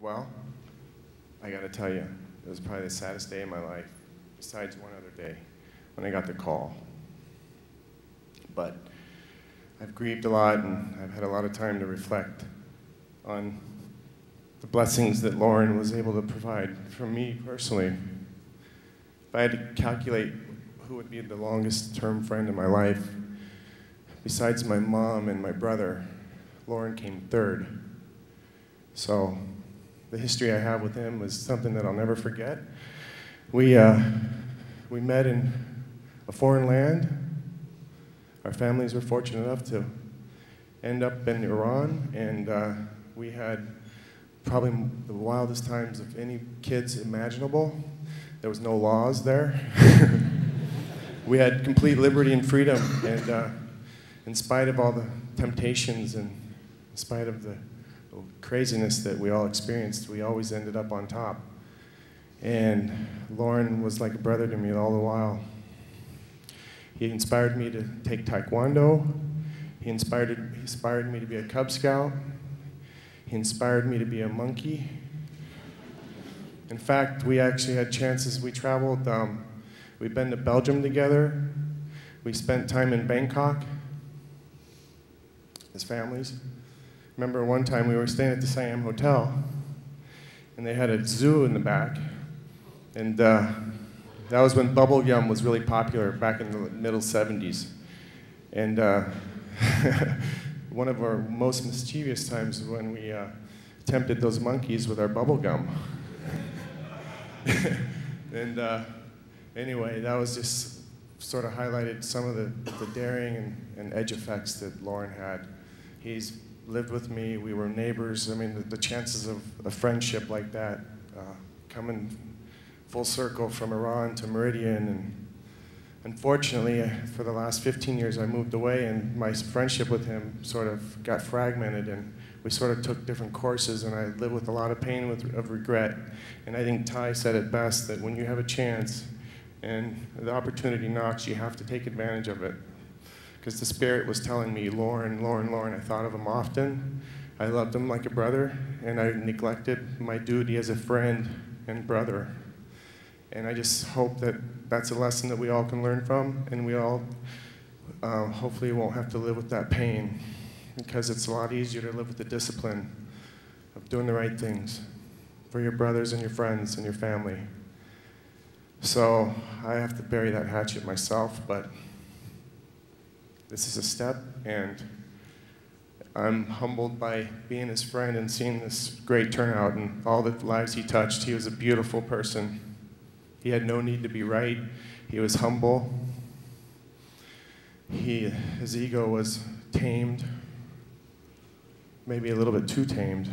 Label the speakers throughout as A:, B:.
A: Well, I gotta tell you, it was probably the saddest day of my life, besides one other day, when I got the call. But I've grieved a lot, and I've had a lot of time to reflect on the blessings that Loren was able to provide for me personally. If I had to calculate who would be the longest term friend in my life, besides my mom and my brother, Loren came third. So the history I have with him was something that I'll never forget. We met in a foreign land. Our families were fortunate enough to end up in Iran, and we had probably the wildest times of any kids imaginable. There was no laws there. We had complete liberty and freedom, and in spite of all the temptations and in spite of the craziness that we all experienced, we always ended up on top. And Loren was like a brother to me all the while. He inspired me to take Taekwondo. He inspired me to be a Cub Scout. He inspired me to be a monkey. In fact, we actually had chances. We traveled, we've been to Belgium together. We spent time in Bangkok as families. Remember one time we were staying at the Siam Hotel, and they had a zoo in the back, and that was when bubble gum was really popular back in the middle 70s. And one of our most mischievous times when we tempted those monkeys with our bubble gum. And anyway, that was just sort of highlighted some of the daring and edge effects that Loren had. He's lived with me, we were neighbors. I mean, the chances of a friendship like that coming full circle from Iran to Meridian. And unfortunately, for the last 15 years, I moved away, and my friendship with him sort of got fragmented, and we sort of took different courses, and I live with a lot of pain of regret. And I think Ty said it best, that when you have a chance and the opportunity knocks, you have to take advantage of it. Because the Spirit was telling me, Loren, Loren, Loren. I thought of him often. I loved him like a brother, and I neglected my duty as a friend and brother. And I just hope that that's a lesson that we all can learn from, and we all hopefully won't have to live with that pain, because it's a lot easier to live with the discipline of doing the right things for your brothers and your friends and your family. So I have to bury that hatchet myself, but this is a step, and I'm humbled by being his friend and seeing this great turnout and all the lives he touched. He was a beautiful person. He had no need to be right. He was humble. His ego was tamed, maybe a little bit too tamed.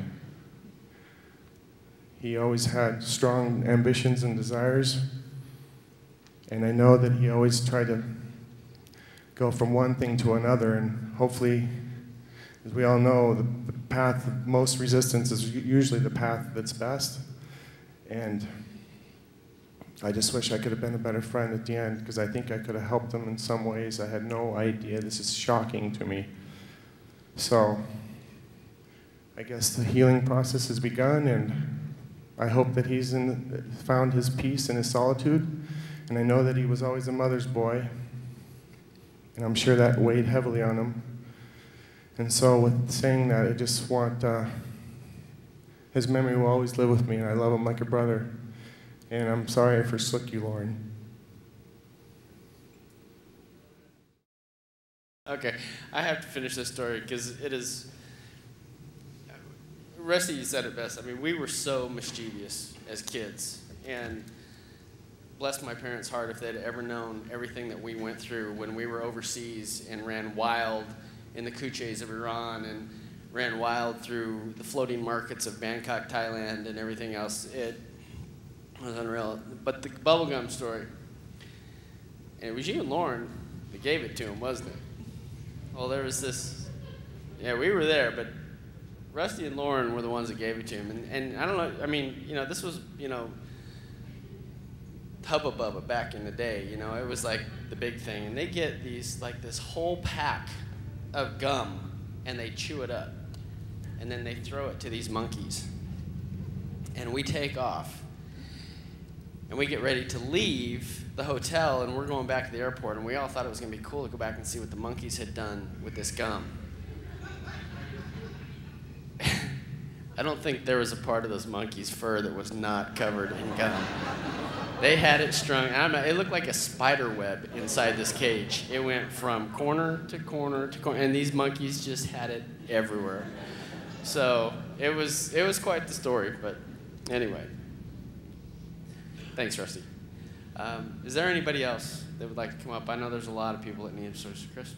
A: He always had strong ambitions and desires, and I know that he always tried to go from one thing to another, and hopefully, as we all know, the path of most resistance is usually the path that's best. And I just wish I could have been a better friend at the end, because I think I could have helped him in some ways. I had no idea. This is shocking to me. So I guess the healing process has begun, and I hope that he's found his peace in his solitude. And I know that he was always a mother's boy, and I'm sure that weighed heavily on him. And so with saying that, I just want, his memory will always live with me, and I love him like a brother. And I'm sorry I forsook you, Loren.
B: Okay, I have to finish this story because it is, Rusty, you said it best. I mean, we were so mischievous as kids, and bless my parents' heart if they'd ever known everything that we went through when we were overseas and ran wild in the kuches of Iran and ran wild through the floating markets of Bangkok, Thailand, and everything else. It was unreal. But the bubblegum story, and it was you and Loren that gave it to him, wasn't it? Well, there was this, yeah, we were there, but Rusty and Loren were the ones that gave it to him. And I don't know, I mean, you know, this was, you know, Hubba Bubba back in the day, you know, it was like the big thing. And they get these, like this whole pack of gum, and they chew it up. And then they throw it to these monkeys. And we take off. And we get ready to leave the hotel, and we're going back to the airport, and we all thought it was going to be cool to go back and see what the monkeys had done with this gum. I don't think there was a part of those monkeys' fur that was not covered in gum. They had it strung. It looked like a spider web inside this cage. It went from corner to corner to corner, and these monkeys just had it everywhere. So it was quite the story, but anyway. Thanks, Rusty. Is there anybody else that would like to come up? I know there's a lot of people that need answers. Chris?